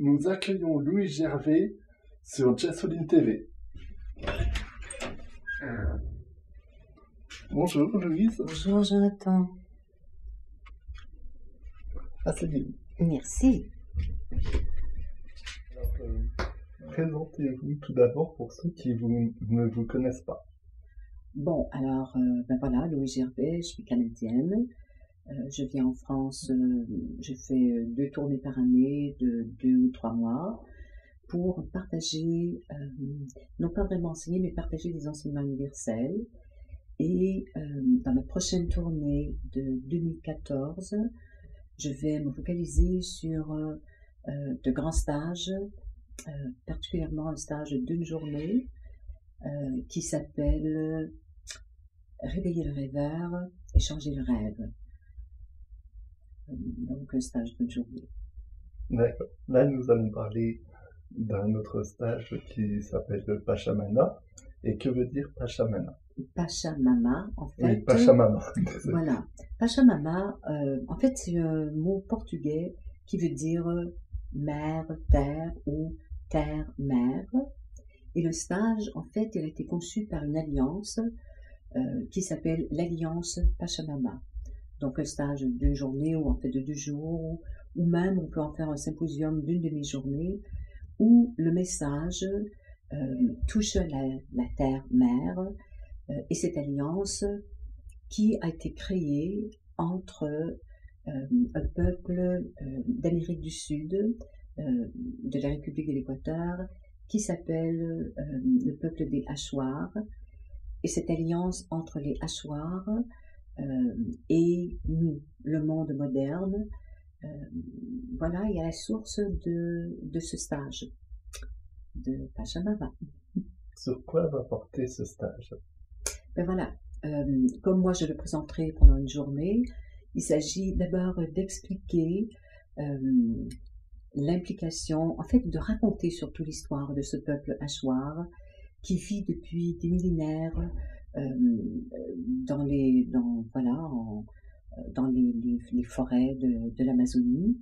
Nous accueillons Louis Gervais sur Jessoline TV. Bonjour Louise. Bonjour Jonathan. Asseyez-vous. Merci. Alors, présentez-vous tout d'abord pour ceux qui ne vous connaissent pas. Bon, alors, voilà, Louis Gervais, je suis canadienne. Je viens en France, je fais 2 tournées par année de 2 ou 3 mois pour partager, non pas vraiment enseigner, mais partager des enseignements universels. Et dans ma prochaine tournée de 2014, je vais me focaliser sur de grands stages, particulièrement un stage d'1 journée qui s'appelle Réveiller le rêveur et changer le rêve. Donc un stage d'1 journée. D'accord. Là, nous allons parler d'un autre stage qui s'appelle le Pachamama. Et que veut dire Pachamama? Pachamama, en fait. Oui, Pachamama. Voilà. Pachamama, en fait, c'est un mot portugais qui veut dire mère, terre ou terre-mère. Et le stage, en fait, il a été conçu par une alliance qui s'appelle l'Alliance Pachamama. Donc un stage d'1 journée ou en fait de 2 jours, ou même on peut en faire un symposium d'1 demi-journée où le message touche la terre-mère et cette alliance qui a été créée entre un peuple d'Amérique du Sud, de la République de l'Équateur, qui s'appelle le peuple des Achuar. Et cette alliance entre les Achuar et nous, le monde moderne, voilà, il y a la source de ce stage de Pachamama. Sur quoi va porter ce stage? Ben voilà, comme moi je le présenterai pendant 1 journée, il s'agit d'abord d'expliquer l'implication, en fait de raconter surtout l'histoire de ce peuple Achuar qui vit depuis des millénaires dans les forêts de l'Amazonie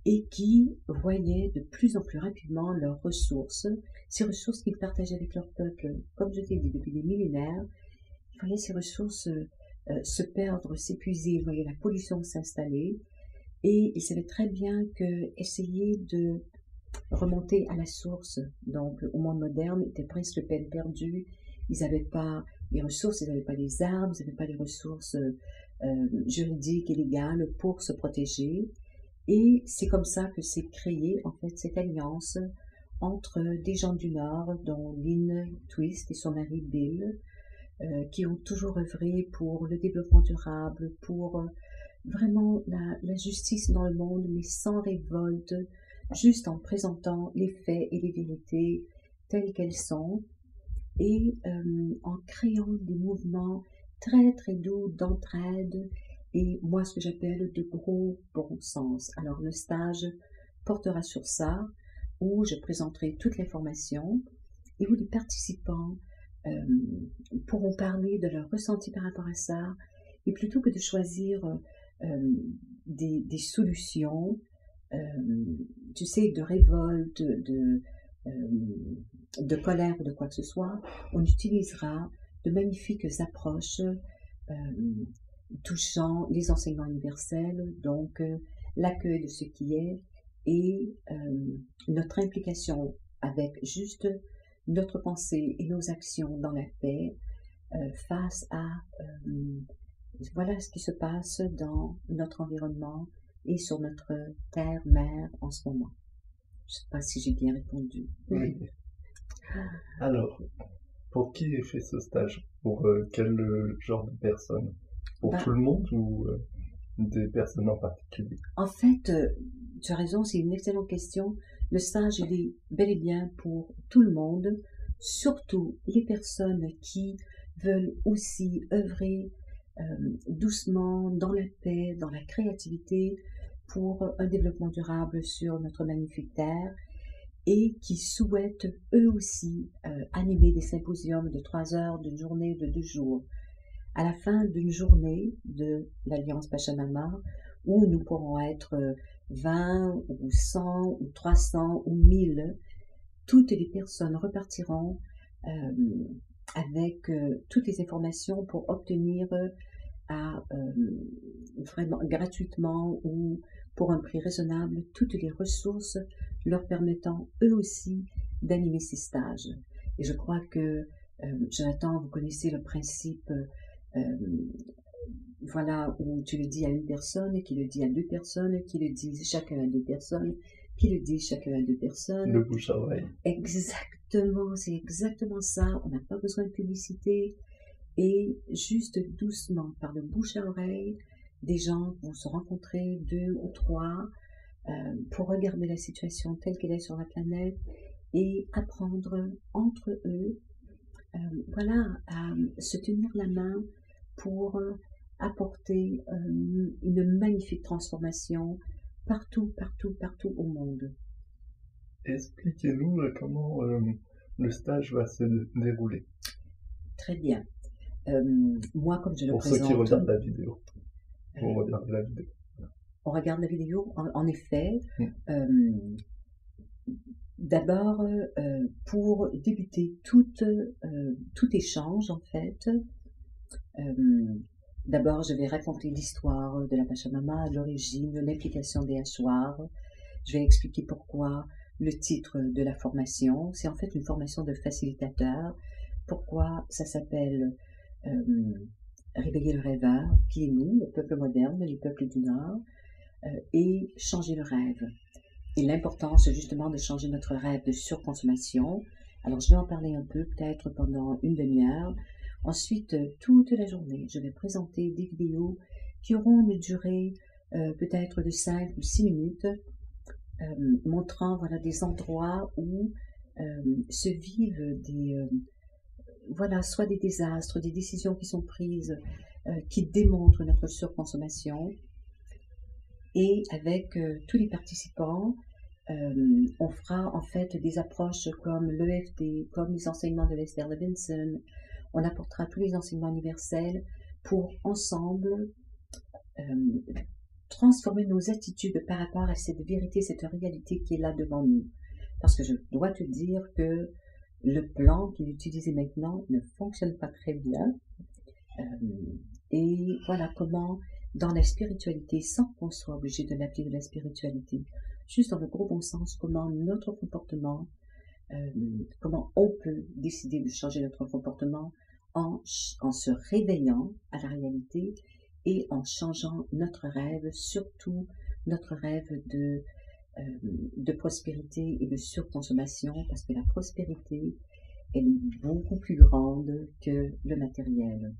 et qui voyaient de plus en plus rapidement leurs ressources, ces ressources qu'ils partageaient avec leur peuple, comme je t'ai dit, depuis des millénaires. Ils voyaient ces ressources se perdre, s'épuiser, ils voyaient la pollution s'installer et ils savaient très bien que essayer de remonter à la source, donc au monde moderne, était presque peine perdue. Ils n'avaient pas les ressources, ils n'avaient pas les armes, ils n'avaient pas les ressources juridiques et légales pour se protéger. Et c'est comme ça que s'est créée en fait cette alliance entre des gens du Nord, dont Lynn Twist et son mari Bill, qui ont toujours œuvré pour le développement durable, pour vraiment la justice dans le monde, mais sans révolte, juste en présentant les faits et les vérités telles qu'elles sont, et en créant des mouvements très très doux d'entraide, et moi ce que j'appelle de gros bon sens. Alors le stage portera sur ça, où je présenterai toute l'information, et où les participants pourront parler de leur ressenti par rapport à ça, et plutôt que de choisir des solutions, tu sais, de révolte, de colère ou de quoi que ce soit, on utilisera de magnifiques approches touchant les enseignements universels, donc l'accueil de ce qui est et notre implication avec juste notre pensée et nos actions dans la paix face à voilà ce qui se passe dans notre environnement et sur notre terre-mère en ce moment. Je ne sais pas si j'ai bien répondu. Oui. Alors, pour qui est fait ce stage? Pour quel genre de personnes? Pour tout le monde ou des personnes en particulier? En fait, tu as raison, c'est une excellente question. Le stage, il est bel et bien pour tout le monde, surtout les personnes qui veulent aussi œuvrer doucement dans la paix, dans la créativité, pour un développement durable sur notre magnifique terre et qui souhaitent eux aussi animer des symposiums de 3 heures, d'une journée de 2 jours. À la fin d'une journée de l'Alliance Pachamama, où nous pourrons être 20 ou 100 ou 300 ou 1000, toutes les personnes repartiront avec toutes les informations pour obtenir vraiment gratuitement ou pour un prix raisonnable toutes les ressources leur permettant eux aussi d'animer ces stages. Et je crois que, Jonathan, vous connaissez le principe voilà, où tu le dis à une personne, qui le dit à deux personnes, qui le dit chacun à deux personnes, qui le dit chacun à deux personnes. Le bouche à oreille. Exactement, c'est exactement ça. On n'a pas besoin de publicité. Et juste doucement, par le bouche à oreille, des gens vont se rencontrer, 2 ou 3, pour regarder la situation telle qu'elle est sur la planète et apprendre entre eux, voilà, à se tenir la main pour apporter une magnifique transformation partout, partout, partout au monde. Expliquez-nous comment le stage va se dérouler. Très bien. Moi, comme je le Pour présente... ceux qui regardent la vidéo. Vous regardez la vidéo. On regarde la vidéo, en effet. D'abord, pour débuter tout échange, en fait, d'abord, je vais raconter l'histoire de la Pachamama, l'origine, l'implication des hachoirs. Je vais expliquer pourquoi le titre de la formation, c'est en fait une formation de facilitateur. Pourquoi ça s'appelle Réveiller le rêveur, qui est nous, le peuple moderne, les peuples du Nord, et changer le rêve. Et l'importance justement de changer notre rêve de surconsommation. Alors je vais en parler un peu, peut-être pendant une demi-heure. Ensuite, toute la journée, je vais présenter des vidéos qui auront une durée peut-être de 5 ou 6 minutes, montrant voilà, des endroits où se vivent voilà, soit des désastres, des décisions qui sont prises, qui démontrent notre surconsommation. Et avec tous les participants, on fera en fait des approches comme l'EFT, comme les enseignements de Lester Levinson. On apportera tous les enseignements universels pour ensemble transformer nos attitudes par rapport à cette vérité, cette réalité qui est là devant nous. Parce que je dois te dire que le plan qui est utilisé maintenant ne fonctionne pas très bien. Et voilà comment, dans la spiritualité, sans qu'on soit obligé de l'appeler de la spiritualité, juste dans le gros bon sens, comment notre comportement, comment on peut décider de changer notre comportement en se réveillant à la réalité et en changeant notre rêve, surtout notre rêve de prospérité et de surconsommation, parce que la prospérité, elle est beaucoup plus grande que le matériel.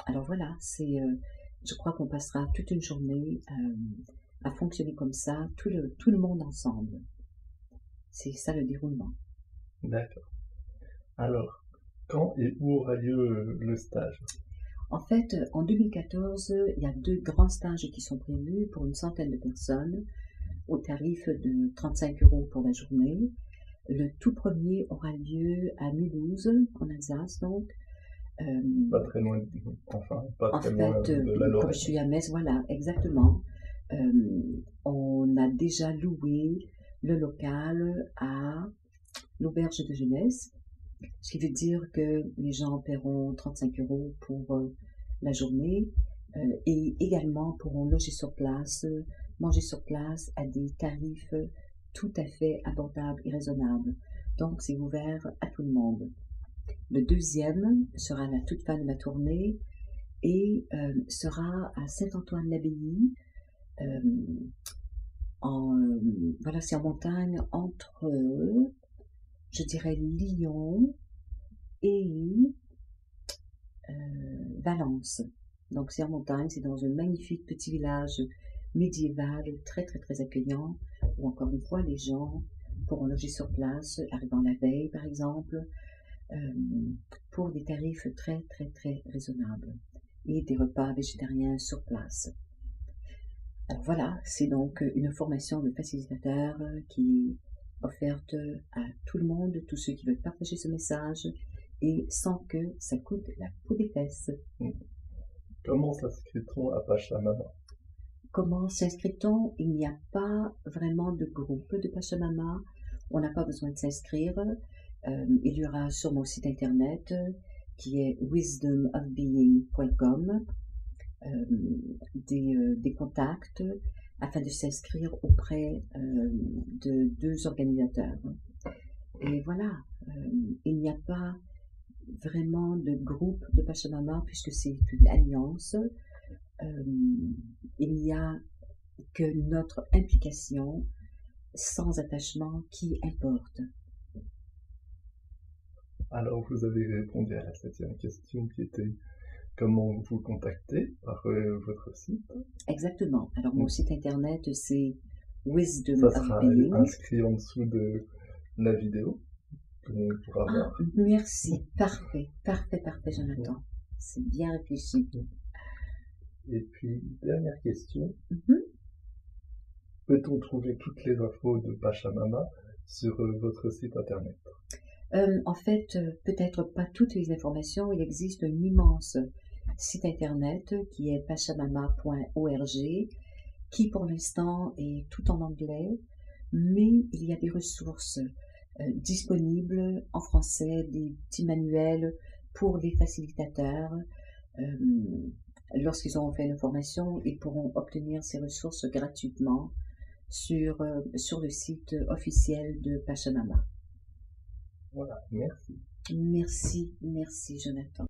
Alors voilà, je crois qu'on passera toute une journée à fonctionner comme ça, tout le monde ensemble. C'est ça le déroulement. D'accord. Alors, quand et où aura lieu le stage? En fait, en 2014, il y a 2 grands stages qui sont prévus pour une centaine de personnes, au tarif de 35 € pour la journée. Le tout premier aura lieu à Mulhouse, en Alsace, donc. Pas très loin, pas très loin de la Lorraine. Comme je suis à Metz, voilà, exactement. On a déjà loué le local à l'auberge de jeunesse, ce qui veut dire que les gens paieront 35 € pour la journée et également pourront loger sur place, manger sur place à des tarifs tout à fait abordables et raisonnables. Donc, c'est ouvert à tout le monde. Le deuxième sera à la toute fin de ma tournée et sera à Saint-Antoine-l'Abbaye. Voilà, c'est en montagne entre, je dirais, Lyon et Valence. Donc c'est en montagne, c'est dans un magnifique petit village médiéval, très très très accueillant, où encore une fois les gens pourront loger sur place, arrivant la veille par exemple, pour des tarifs très très très raisonnables et des repas végétariens sur place. Alors voilà, c'est donc une formation de facilitateur qui est offerte à tout le monde, tous ceux qui veulent partager ce message et sans que ça coûte la peau des fesses. Comment s'inscrit-on à Pachamama? Comment s'inscrit-on? Il n'y a pas vraiment de groupe de Pachamama. On n'a pas besoin de s'inscrire. Il y aura sur mon site internet qui est wisdomofbeing.com des contacts afin de s'inscrire auprès de 2 organisateurs. Et voilà, il n'y a pas vraiment de groupe de Pachamama puisque c'est une alliance. Il n'y a que notre implication sans attachement qui importe. Alors, vous avez répondu à la 7e question qui était comment vous contacter par votre site. Exactement. Alors, mon site internet, c'est Wisdom Ça of sera Being. inscrit en dessous de la vidéo qu'on pourra voir. Merci. Parfait, Jonathan. C'est bien réfléchi. Et puis, dernière question. Peut-on trouver toutes les infos de Pachamama sur votre site internet? En fait, peut-être pas toutes les informations. Il existe un immense site internet qui est pachamama.org qui pour l'instant est tout en anglais, mais il y a des ressources disponibles en français, des petits manuels pour les facilitateurs. Lorsqu'ils auront fait une formation, ils pourront obtenir ces ressources gratuitement sur le site officiel de Pachamama. Voilà, merci. Merci, Jonathan.